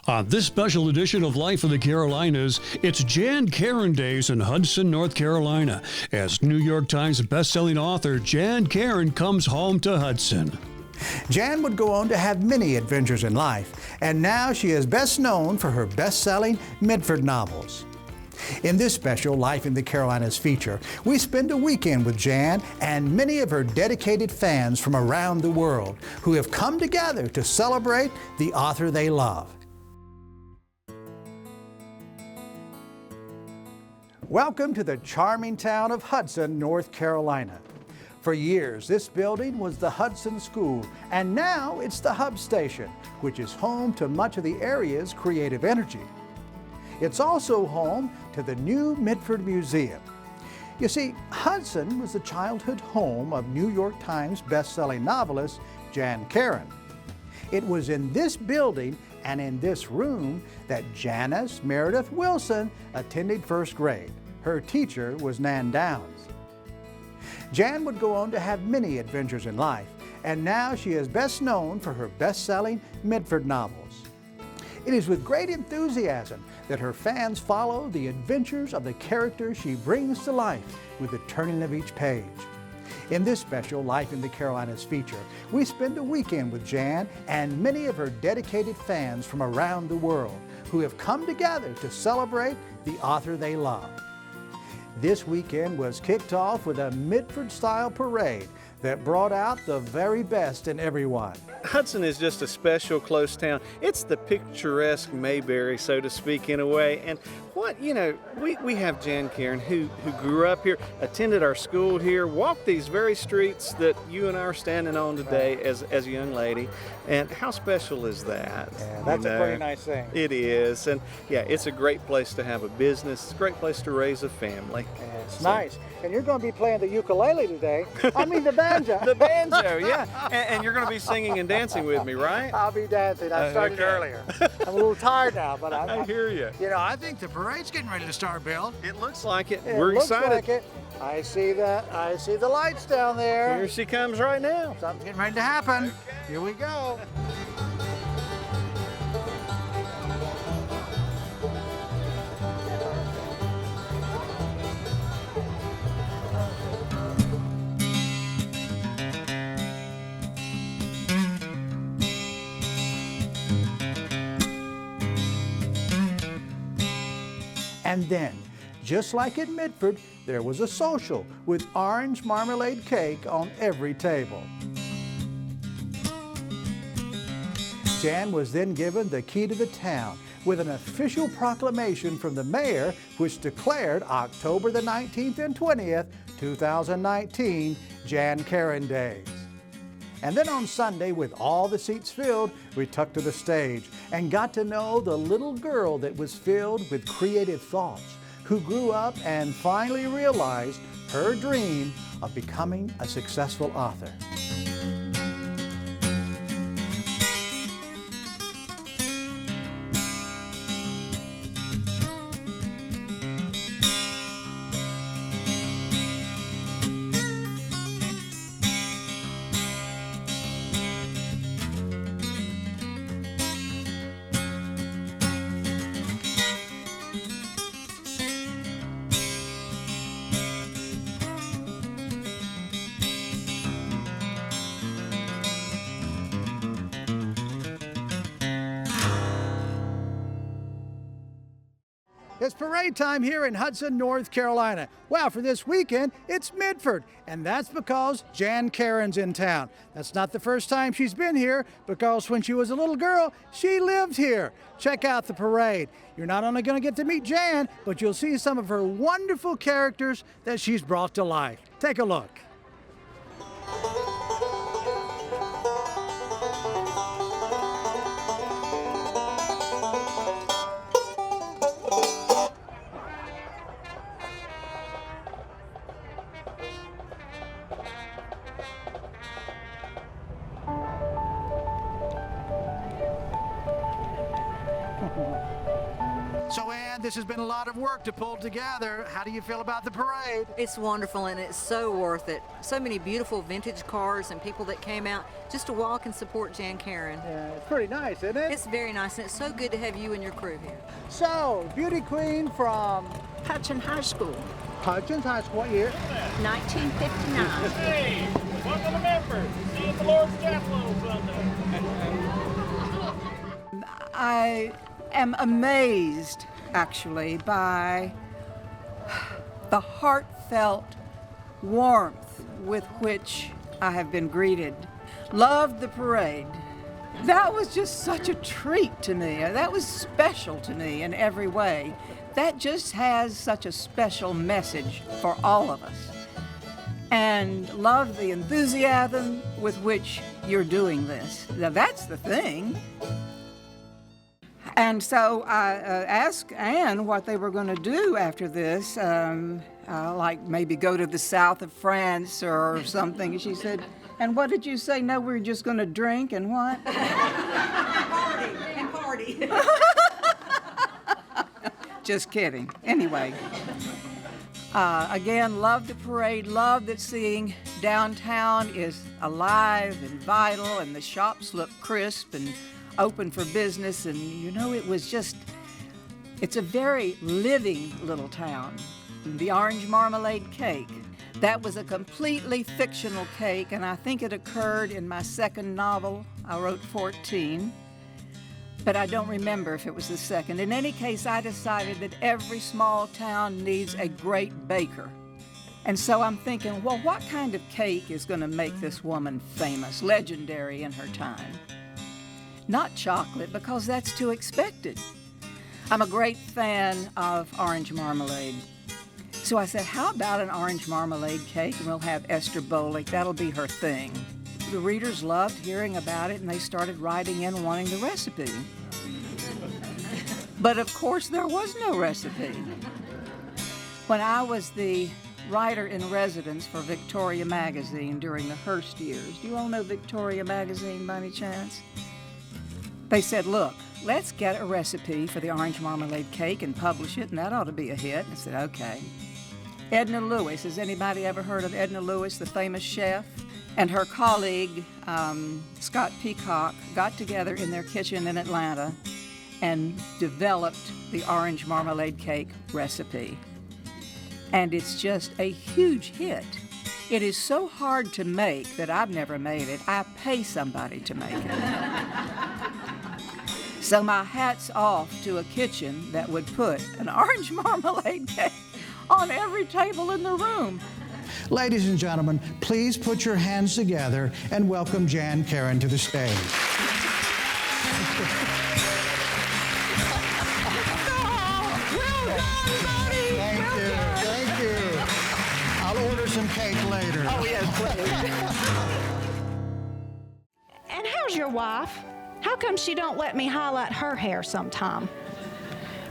On this special edition of Life in the Carolinas, it's Jan Karon Days in Hudson, North Carolina, as New York Times bestselling author Jan Karon comes home to Hudson. Jan would go on to have many adventures in life, and now she is best known for her best-selling Mitford novels. In this special Life in the Carolinas feature, we spend a weekend with Jan and many of her dedicated fans from around the world who have come together to celebrate the author they love. Welcome to the charming town of Hudson, North Carolina. For years, this building was the Hudson School, and now it's the Hub Station, which is home to much of the area's creative energy. It's also home to the new Mitford Museum. You see, Hudson was the childhood home of New York Times best-selling novelist Jan Karon. It was in this building and in this room that Janice Meredith Wilson attended first grade. Her teacher was Nan Downs. Jan would go on to have many adventures in life, and now she is best known for her best-selling Mitford novels. It is with great enthusiasm that her fans follow the adventures of the characters she brings to life with the turning of each page. In this special Life in the Carolinas feature, we spend a weekend with Jan and many of her dedicated fans from around the world who have come together to celebrate the author they love. This weekend was kicked off with a Mitford-style parade that brought out the very best in everyone. Hudson is just a special close town. It's the picturesque Mayberry, so to speak, in a way. And we have Jan Karon who grew up here, attended our school here, walked these very streets that you and I are standing on today as a young lady. And how special is that? Yeah, that's a pretty nice thing. It is. And yeah, it's a great place to have a business. It's a great place to raise a family. Yeah, it's nice. And you're going to be playing the ukulele today. I mean the banjo. The banjo, yeah. And you're going to be singing and dancing with me, right? I'll be dancing. I started earlier. I'm a little tired now, but I hear you. You know, I think the parade's getting ready to start, Bill. It looks like it. We're excited. Like it. I see the lights down there. Here she comes right now. Something's getting ready to happen. Okay. Here we go. And then, just like at Mitford, there was a social with orange marmalade cake on every table. Jan was then given the key to the town with an official proclamation from the mayor which declared October the 19th and 20th, 2019, Jan Karon Days. And then on Sunday, with all the seats filled, we took to the stage and got to know the little girl that was filled with creative thoughts, who grew up and finally realized her dream of becoming a successful author. It's parade time here in Hudson, North Carolina. Well, for this weekend, it's Mitford, and that's because Jan Karon's in town. That's not the first time she's been here, because when she was a little girl, she lived here. Check out the parade. You're not only going to get to meet Jan, but you'll see some of her wonderful characters that she's brought to life. Take a look. So, Ann, this has been a lot of work to pull together. How do you feel about the parade? It's wonderful and it's so worth it. So many beautiful vintage cars and people that came out just to walk and support Jan Karon. Yeah, it's pretty nice, isn't it? It's very nice and it's so good to have you and your crew here. So, beauty queen from Hudson High School, Hudson High School. What year? 1959. Hey, welcome to Mitford. See you at the Lord's Chapel on Sunday. I am amazed, actually, by the heartfelt warmth with which I have been greeted. Loved the parade. That was just such a treat to me. That was special to me in every way. That just has such a special message for all of us. And love the enthusiasm with which you're doing this. Now, that's the thing. And so I asked Anne what they were going to do after this, like maybe go to the south of France or something. And she said, and what did you say? No, we're just going to drink and what? Party. Just kidding. Anyway, again, love the parade, love that seeing downtown is alive and vital and the shops look crisp and open for business, and you know, it's a very living little town. The orange marmalade cake, that was a completely fictional cake, and I think it occurred in my second novel. I wrote 14, but I don't remember if it was the second. In any case, I decided that every small town needs a great baker. And so I'm thinking, well, what kind of cake is going to make this woman famous, legendary in her time? Not chocolate, because that's too expected. I'm a great fan of orange marmalade. So I said, how about an orange marmalade cake, and we'll have Esther Bolick. That'll be her thing. The readers loved hearing about it, and they started writing in wanting the recipe. But of course, there was no recipe. When I was the writer in residence for Victoria magazine during the Hearst years, do you all know Victoria magazine by any chance? They said, look, let's get a recipe for the orange marmalade cake and publish it, and that ought to be a hit. I said, okay. Edna Lewis, has anybody ever heard of Edna Lewis, the famous chef? And her colleague, Scott Peacock, got together in their kitchen in Atlanta and developed the orange marmalade cake recipe. And it's just a huge hit. It is so hard to make that I've never made it. I pay somebody to make it. So my hat's off to a kitchen that would put an orange marmalade cake on every table in the room. Ladies and gentlemen, please put your hands together and welcome Jan Karon to the stage. Thank you. I'll order some cake later. Oh, yes, please. And how's your wife? How come she don't let me highlight her hair sometime?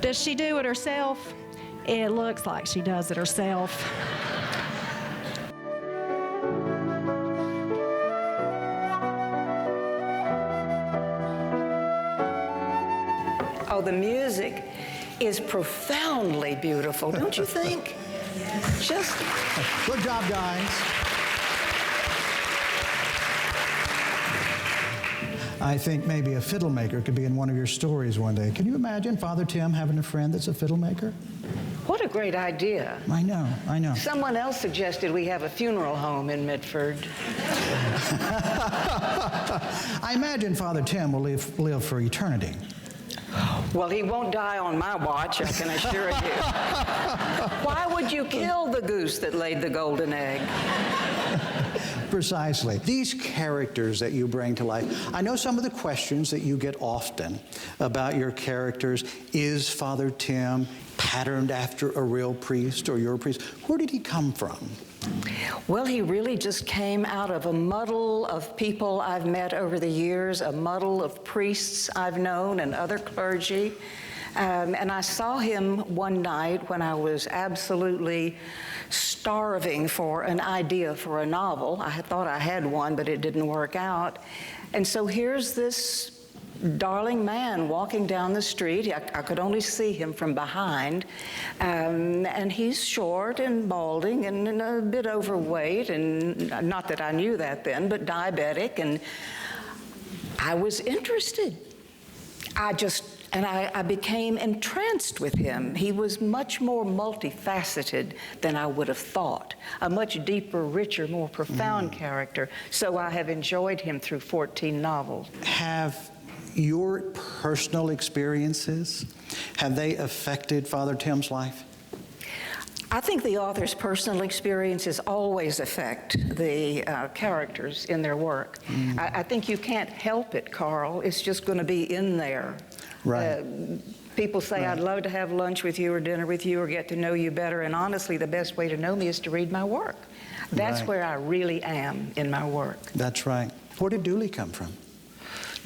Does she do it herself? It looks like she does it herself. Oh, the music is profoundly beautiful, don't you think? Just Good job, guys. I think maybe a fiddle maker could be in one of your stories one day. Can you imagine Father Tim having a friend that's a fiddle maker? what a great idea. I know. Someone else suggested we have a funeral home in Mitford. I imagine Father Tim will live for eternity. Well, he won't die on my watch, I can assure you. Why would you kill the goose that laid the golden egg? Precisely. These characters that you bring to life, I know some of the questions that you get often about your characters. Is Father Tim patterned after a real priest or your priest? Where did he come from? Well, he really just came out of a muddle of people I've met over the years, a muddle of priests I've known and other clergy. And I saw him one night when I was absolutely starving for an idea for a novel. I thought I had one, but it didn't work out. And so here's this darling man walking down the street. I could only see him from behind. And he's short and balding and a bit overweight, and not that I knew that then, but diabetic. And I was interested. I became entranced with him. He was much more multifaceted than I would have thought, a much deeper, richer, more profound character. So I have enjoyed him through 14 novels. Have your personal experiences, have they affected Father Tim's life? I think the author's personal experiences always affect the characters in their work. I think you can't help it, Carl. It's just going to be in there. Right. People say, I'd love to have lunch with you or dinner with you or get to know you better. And honestly, the best way to know me is to read my work. That's where I really am in my work. That's right. Where did Dooley come from?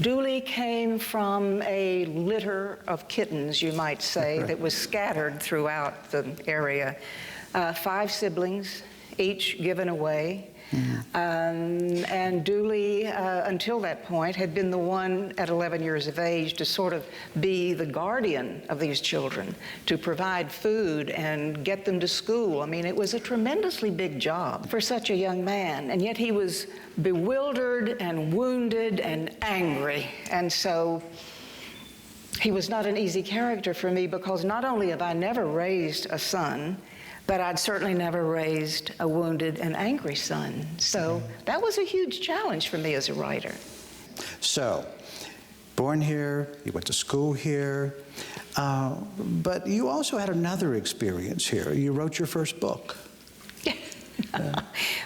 Dooley came from a litter of kittens, you might say, that was scattered throughout the area. 5 siblings, each given away. And Dooley, until that point, had been the one at 11 years of age to sort of be the guardian of these children, to provide food and get them to school. I mean, it was a tremendously big job for such a young man, and yet he was bewildered and wounded and angry. And so he was not an easy character for me, because not only have I never raised a son, but I'd certainly never raised a wounded and angry son. So that was a huge challenge for me as a writer. So, born here, you went to school here, but you also had another experience here. You wrote your first book.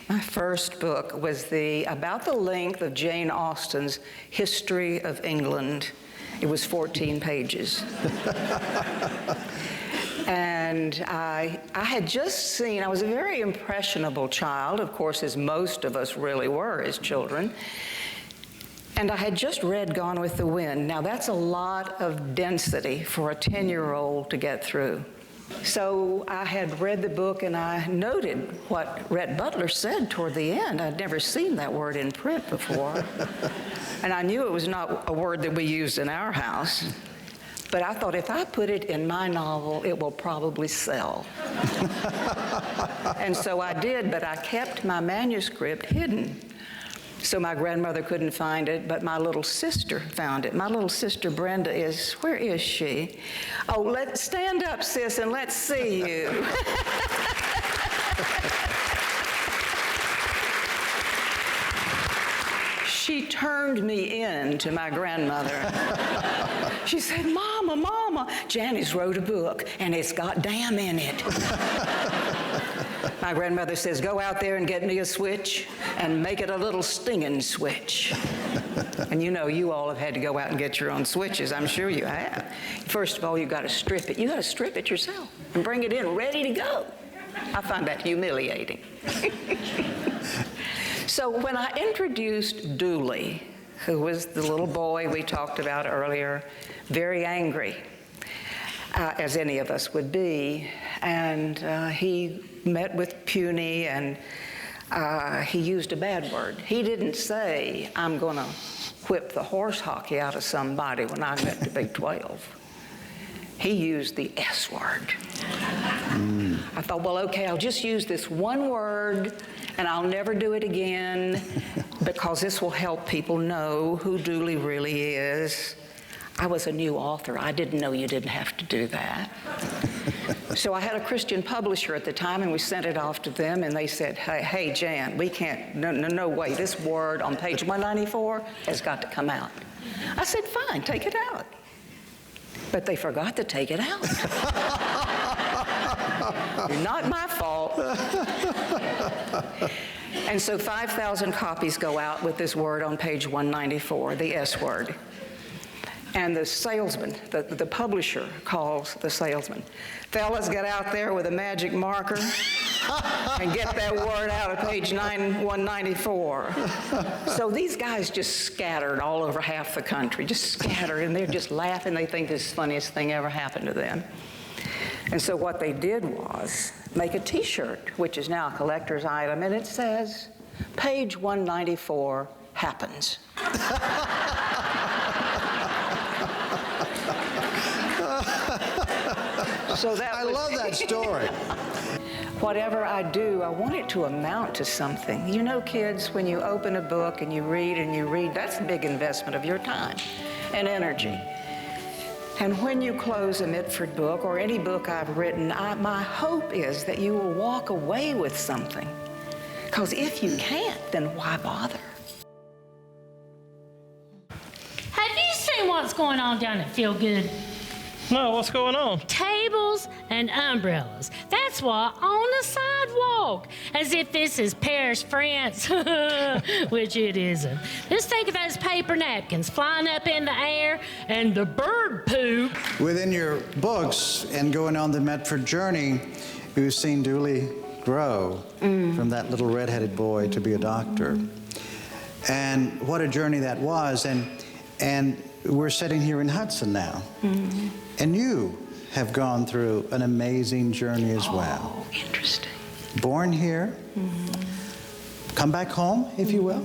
My first book was about the length of Jane Austen's History of England. It was 14 pages. And I had just seen, I was a very impressionable child, of course, as most of us really were as children. And I had just read Gone with the Wind. Now, that's a lot of density for a 10-year-old to get through. So I had read the book, and I noted what Rhett Butler said toward the end. I'd never seen that word in print before. And I knew it was not a word that we used in our house. But I thought, if I put it in my novel, it will probably sell. And so I did, but I kept my manuscript hidden. So my grandmother couldn't find it, but my little sister found it. My little sister Brenda where is she? Oh, stand up, sis, and let's see you. She turned me in to my grandmother. She said, Mama, Mama, Janice wrote a book, and it's got damn in it. My grandmother says, go out there and get me a switch and make it a little stinging switch. And you know, you all have had to go out and get your own switches. I'm sure you have. First of all, you've got to strip it. You got to strip it yourself and bring it in ready to go. I find that humiliating. So when I introduced Dooley, who was the little boy we talked about earlier, very angry, as any of us would be, and he met with Puny, and he used a bad word. He didn't say, I'm going to whip the horse hockey out of somebody when I get to Big 12. He used the S word. I thought, well, okay, I'll just use this one word, and I'll never do it again, because this will help people know who Dooley really is. I was a new author. I didn't know you didn't have to do that. So I had a Christian publisher at the time, and we sent it off to them, and they said, hey, Jan, we can't, no way, this word on page 194 has got to come out. I said, fine, take it out. But they forgot to take it out. Not my fault. And so 5,000 copies go out with this word on page 194, the S word. And the salesman, the publisher calls the salesman, fellas, get out there with a magic marker and get that word out of page 194. So these guys just scattered all over half the country, just scattered, and they're just laughing. They think this is the funniest thing ever happened to them. And so what they did was make a T-shirt, which is now a collector's item, and it says, page 194 happens. So that I was, love that story. whatever I do, I want it to amount to something. You know, kids, when you open a book and you read, that's a big investment of your time and energy. And when you close a Mitford book or any book I've written, my hope is that you will walk away with something. Because if you can't, then why bother? Have you seen what's going on down at Feel Good? No, what's going on? Tables and umbrellas. That's what, on the sidewalk. As if this is Paris, France, which it isn't. Just think of those paper napkins flying up in the air and the bird poop. Within your books and going on the Mitford journey, you've seen Dooley grow from that little redheaded boy to be a doctor. And what a journey that was. And we're sitting here in Hudson now. And you have gone through an amazing journey as well. Oh, interesting. Born here, come back home, if you will.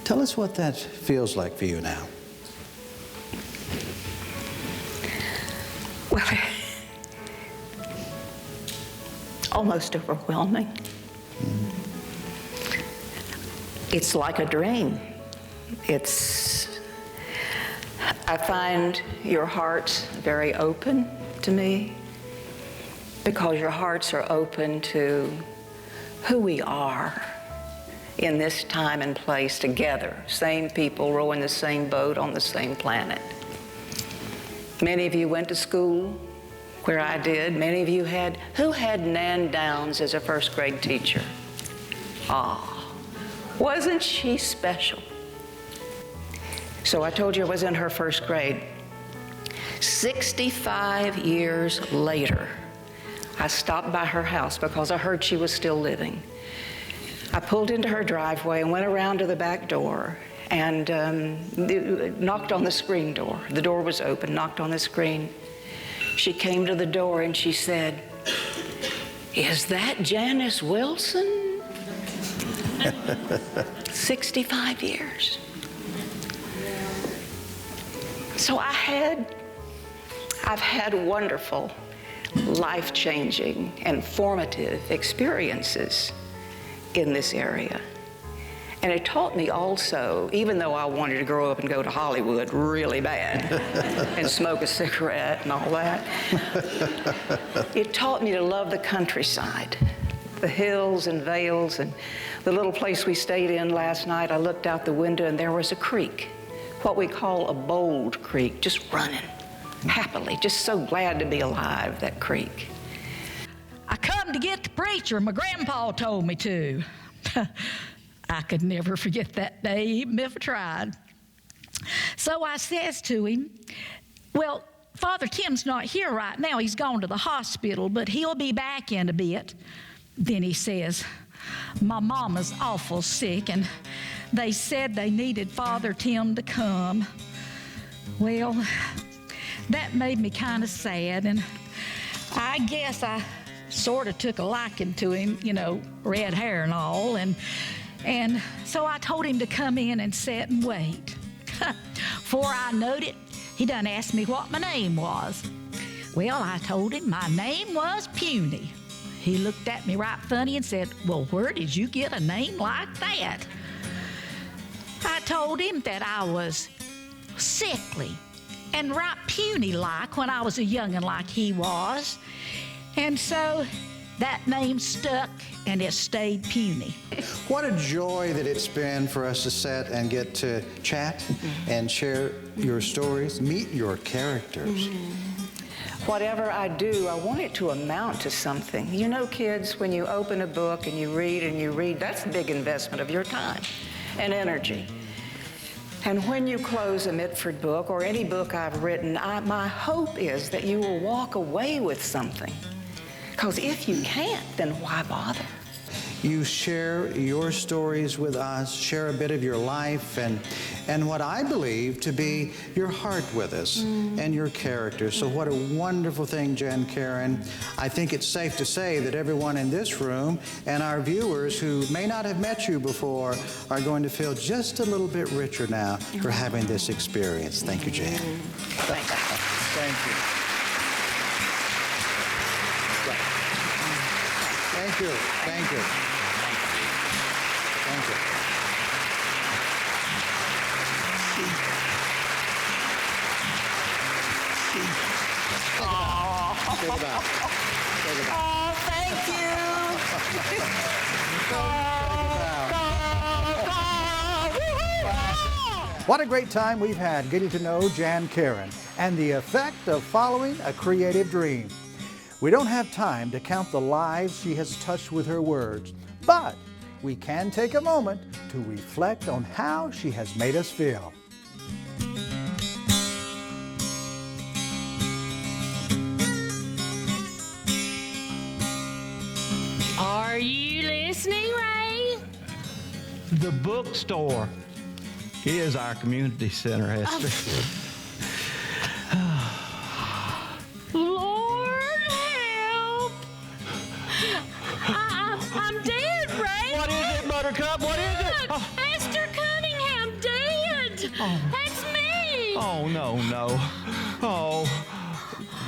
Tell us what that feels like for you now. Well, almost overwhelming. It's like a dream. I find your hearts very open to me because your hearts are open to who we are in this time and place together. Same people rowing the same boat on the same planet. Many of you went to school where I did. Many of you who had Nan Downs as a first grade teacher? Ah, wasn't she special? So I told you I was in her first grade. 65 years later, I stopped by her house because I heard she was still living. I pulled into her driveway and went around to the back door and knocked on the screen door. The door was open, knocked on the screen. She came to the door and she said, "Is that Janice Wilson?" 65 years. So I've had wonderful, life-changing, and formative experiences in this area. And it taught me also, even though I wanted to grow up and go to Hollywood really bad and smoke a cigarette and all that, it taught me to love the countryside, the hills and vales, and the little place we stayed in last night. I looked out the window and there was a creek, what we call a bold creek, just running happily, just so glad to be alive, that creek. I come to get the preacher, my grandpa told me to. I could never forget that day, even if I tried. So I says to him, "Well, Father Tim's not here right now. He's gone to the hospital, but he'll be back in a bit." Then he says, "My mama's awful sick, and they said they needed Father Tim to come." Well, that made me kind of sad, and I guess I sort of took a liking to him, you know, red hair and all, and so I told him to come in and sit and wait. Before I knowed it, he done asked me what my name was. Well, I told him my name was Puny. He looked at me right funny and said, "Well, where did you get a name like that?" I told him that I was sickly and right puny-like when I was a young'un like he was. And so that name stuck, and it stayed Puny. What a joy that it's been for us to sit and get to chat and share your stories, meet your characters. Whatever I do, I want it to amount to something. You know, kids, when you open a book and you read, that's a big investment of your time and energy. And when you close a Mitford book or any book I've written, my hope is that you will walk away with something. Because if you can't, then why bother? You share your stories with us, share a bit of your life, and what I believe to be your heart with us and your character. So what a wonderful thing, Jan Karon. I think it's safe to say that everyone in this room and our viewers who may not have met you before are going to feel just a little bit richer now for having this experience. Thank you, Jan. Thank you. Thank you. Thank you. Thank you. Thank you. Take it out. Take it out. Oh, thank you. What a great time we've had getting to know Jan Karon and the effect of following a creative dream. We don't have time to count the lives she has touched with her words, but we can take a moment to reflect on how she has made us feel. Are you listening, Ray? The bookstore is our community center, Esther. Lord help! I'm dead, Ray. What is it, Buttercup? What is it? Look, Esther Cunningham dead. That's me. Oh, no, no. Oh,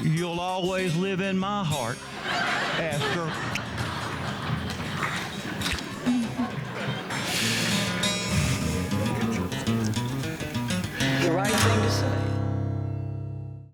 you'll always live in my heart, Esther. The right thing to say.